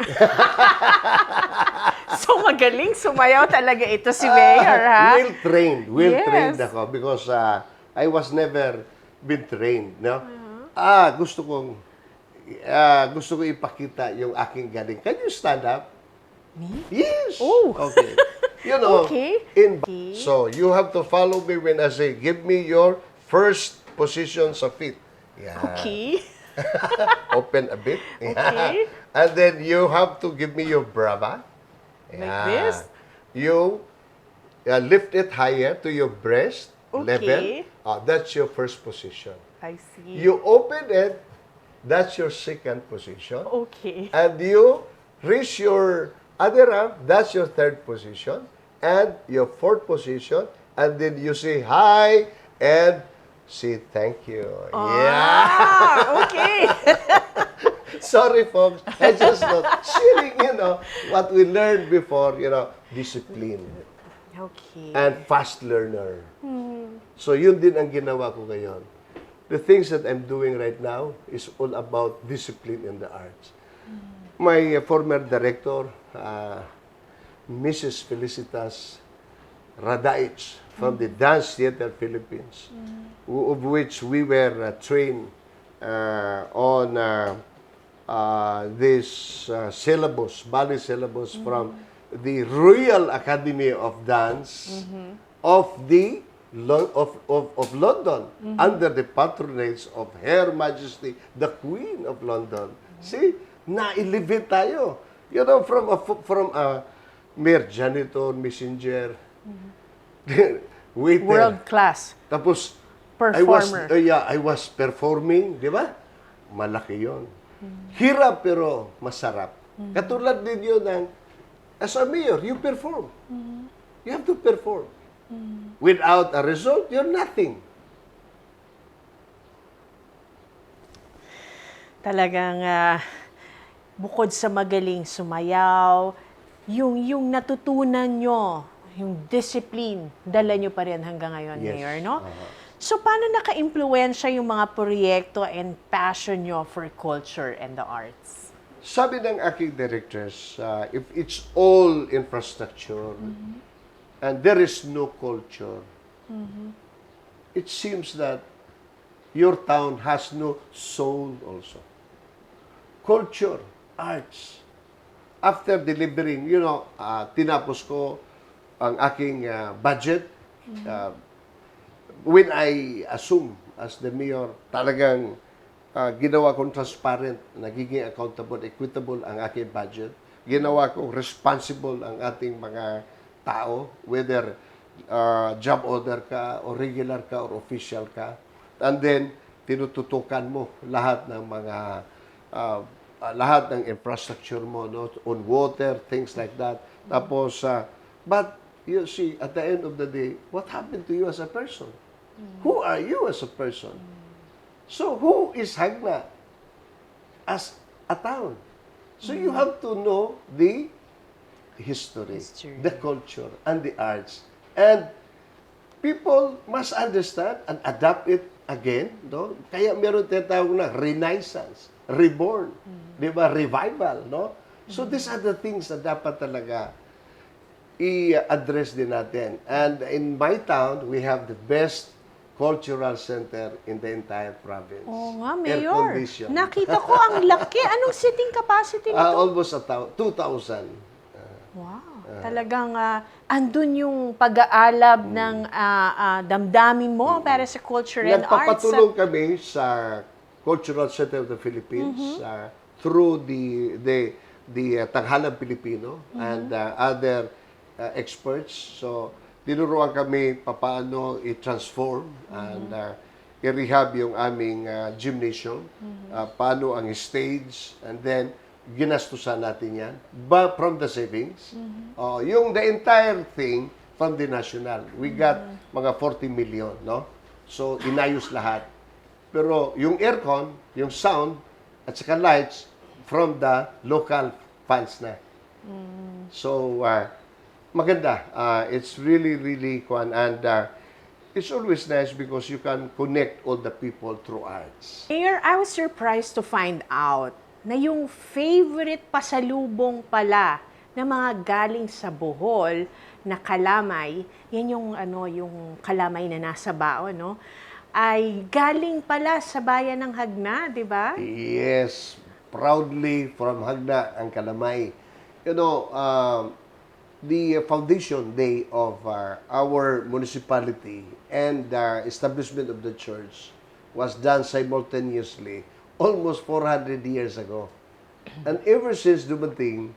So magaling sumayaw talaga ito si Mayor, ha? Well-trained. Well-trained ako because I was never been trained, no? Gusto kong ipakita yung aking galing. Can you stand up? Me? Yes. Oh. Okay. You know, Okay. So you have to follow me when I say, give me your first position sa feet. Yeah. Okay. Open a bit. Okay. And then you have to give me your brava. Like this? You lift it higher to your breast level. Okay. That's your first position. I see. You open it, that's your second position. Okay. And you raise your other arm, that's your third position. And your fourth position. And then you say hi and say thank you. Yeah. Okay. Sorry, folks. I just not sharing, what we learned before, discipline Okay. and fast learner. So, yun din ang ginawa ko ngayon. The things that I'm doing right now is all about discipline in the arts. My former director, Mrs. Felicitas Radaich from the Dance Theater Philippines, of which we were trained on this syllabus, ballet syllabus from the Royal Academy of Dance of the of London under the patronage of Her Majesty the Queen of London. See, na-elevate tayo. From a mere janitor, messenger, waiter. World class. Tapos, Performer. I was performing, di ba? Malaki yon. Hirap pero masarap. Katulad din yun ng, as a mayor, you perform. You have to perform. Without a result, you're nothing. Talagang bukod sa magaling sumayaw, yung natutunan nyo, yung discipline, dala nyo pa rin hanggang ngayon, Yes. Mayor, no? So, paano naka-impluensya yung mga proyekto and passion nyo for culture and the arts? Sabi ng aking directors, if it's all infrastructure and there is no culture, it seems that your town has no soul also. Culture, arts. After delivering, tinapos ko ang aking budget. When I assume as the mayor, talagang ginawa kong transparent, nagiging accountable, equitable ang aking budget. Ginawa kong responsible ang ating mga tao, whether job order ka, or regular ka, or official ka. And then, tinututukan mo lahat ng mga lahat ng infrastructure mo, no? On water, things like that. Tapos, but you see, at the end of the day, what happened to you as a person? Who are you as a person? So, who is Hagna as a town? So, you have to know the history, the culture, and the arts. And people must understand and adapt it again. No? Kaya meron tinatawag na renaissance, reborn, di ba? Revival. No? So, these are the things na dapat talaga i-address din natin. And in my town, we have the best cultural center in the entire province. Oo nga, Mayor. Air-conditioned. Nakita ko ang laki. Anong seating capacity nito? Almost 2,000. Wow. Talagang andun yung pag-aalab ng damdamin mo para sa culture and arts. Nagpapatulong kami sa Cultural Center of the Philippines through the Tanghalang Pilipino and other experts. So, tinuruan kami paano i-transform and i-rehab yung aming gymnasium, paano ang stage, and then ginastusan natin yan. But from the savings. Yung the entire thing from the national. We got mga 40 million, no? So, inayos lahat. Pero yung aircon, yung sound, at saka lights, from the local funds na. So, maganda. It's really, really fun. And it's always nice because you can connect all the people through arts. Mayor, I was surprised to find out na yung favorite pasalubong pala na mga galing sa Bohol na kalamay, yan yung yung kalamay na nasa baon, no? Ay galing pala sa bayan ng Hagna, di ba? Yes, proudly from Hagna ang Kalamay. You know, the foundation day of our municipality and the establishment of the church was done simultaneously almost 400 years ago. And ever since dumating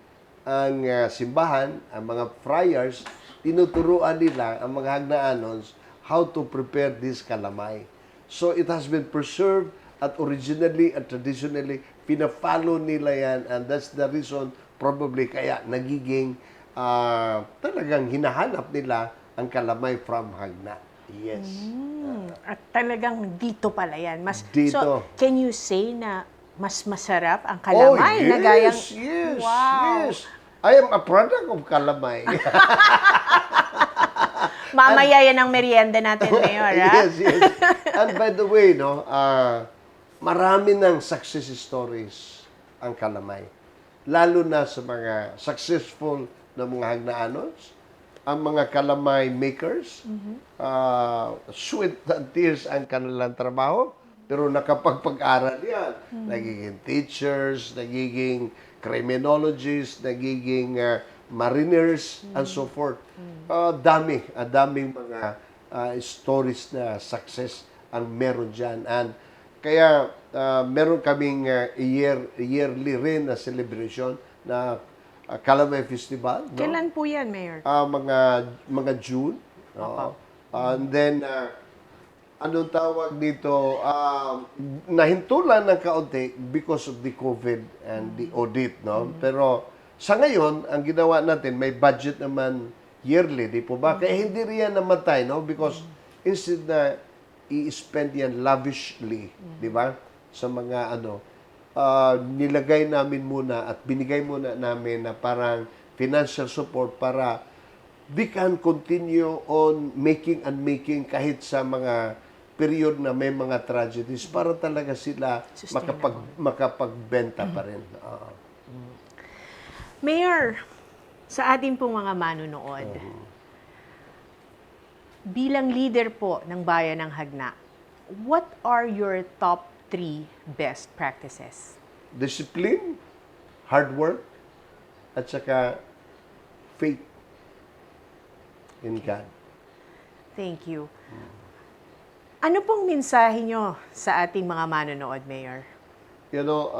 ang simbahan, ang mga friars, tinuturuan nila ang mga Hagnaanons how to prepare this kalamay. So it has been preserved at originally and traditionally, pina-follow nila yan, and that's the reason probably kaya nagiging talagang hinahanap nila ang kalamay from Hagna. Yes. At talagang dito pala yan. Dito. So, can you say na mas masarap ang kalamay na gayang... Yes, Wow. yes. I am a product of kalamay. Mamaya yan ang merienda natin, Mayor, ha? Yes, yes. And by the way, no, marami ng success stories ang kalamay. Lalo na sa mga successful na mga Hagnaanos, ang mga kalamay makers, sweat and tears ang kanilang trabaho, pero nakapagpag-aral yan. Nagiging teachers, nagiging criminologists, nagiging mariners, and so forth. Daming mga stories na success ang meron dyan. And kaya meron kaming yearly rin na celebration na Kalamay Festival. No? Kailan po yan, Mayor? Mga June. No? And then, anong tawag dito? Nahintulan ng kaunti because of the COVID and the audit. No? Pero sa ngayon, ang ginawa natin, may budget naman yearly, di po ba? Kaya hindi riyan namatay, no? Because instead na i-spend yan lavishly, di ba? Sa mga nilagay namin muna at binigay muna namin na parang financial support para they can continue on making and making kahit sa mga period na may mga tragedies para talaga sila makapagbenta pa rin. Mayor, sa ating pong mga manunood, bilang leader po ng Bayan ng Hagna, what are your top 3 best practices? Discipline, hard work, at saka faith in God. Thank you. Ano pong mensahe nyo sa ating mga manunood, Mayor? You know,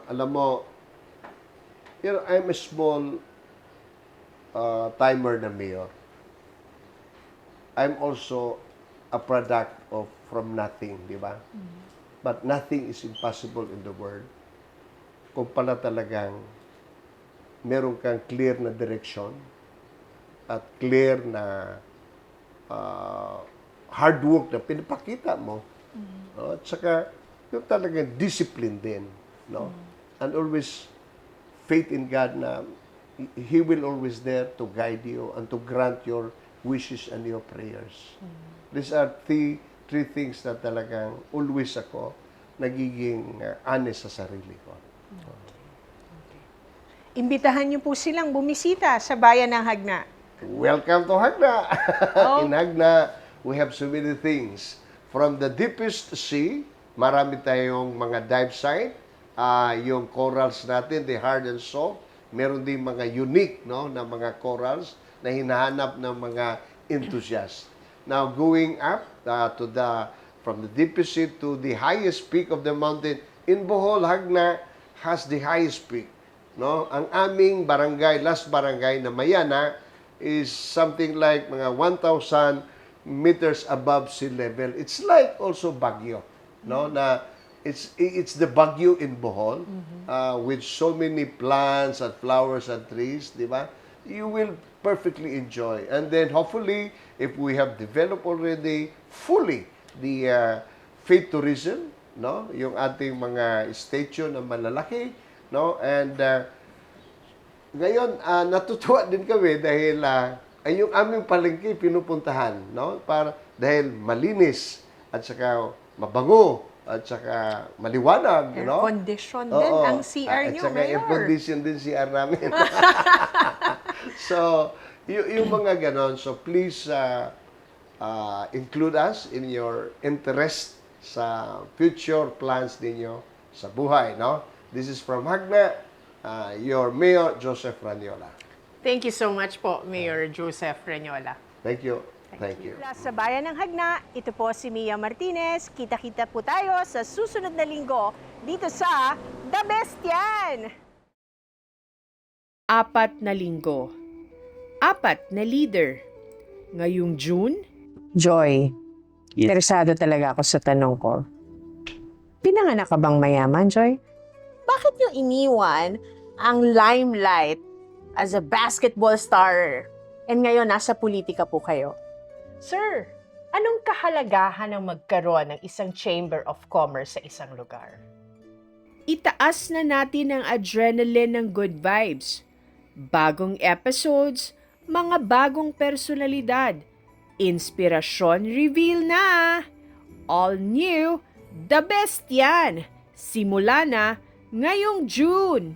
alam mo, I'm a small timer na mayor. I'm also a product of from nothing, di ba? But nothing is impossible in the world. Kung pala talagang meron kang clear na direction at clear na hard work na pinapakita mo. At saka, yung talagang discipline din. No? And always faith in God na He will always there to guide you and to grant your wishes and your prayers. These are three things na talagang always ako nagiging honest sa sarili ko. Imbitahan niyo po silang bumisita sa Bayan ng Hagna. Welcome to Hagna! In Hagna, we have so many things. From the deepest sea, marami tayong mga dive site, yung corals natin, the hard and soft. Meron din mga unique na mga corals na hinahanap ng mga enthusiasts. Now, going up from the deepest sea to the highest peak of the mountain, in Bohol, Hagna has the highest peak. No? Ang aming barangay, last barangay na Mayana, is something like mga 1,000 meters above sea level. It's like also Baguio, no? Na it's the Baguio in Bohol, with so many plants and flowers and trees, di ba? You will perfectly enjoy. And then hopefully, if we have developed already fully the faith tourism, no, yung ating mga statue na malalaki, no, and ngayon natutuwa din kami dahil ay yung aming palengke pinupuntahan, no, para dahil malinis at saka mabango at saka maliwanag, Air no? condition din ang CR At nyo, saka air Mayor. condition din CR namin. So, yung mga ganon. So, please include us in your interest sa future plans ninyo sa buhay, no? This is from Hagna, your Mayor, Joseph Ranyola. Thank you so much po, Mayor Joseph Reñola. Thank you. Thank you. Mula sa Bayan ng Hagna, ito po si Mia Martinez. Kita-kita po tayo sa susunod na linggo dito sa The Best Yan! 4 na linggo. 4 na leader. Ngayong June, Joy, interesado talaga ako sa tanong ko. Pinanganak ka bang mayaman, Joy? Bakit niyo iniwan ang limelight as a basketball star and ngayon nasa politika po kayo? Sir, anong kahalagahan ng magkaroon ng isang Chamber of Commerce sa isang lugar? itaas na natin ang adrenaline ng good vibes. Bagong episodes, mga bagong personalidad. Inspirasyon reveal na! All new, the best yan! Simula na ngayong June!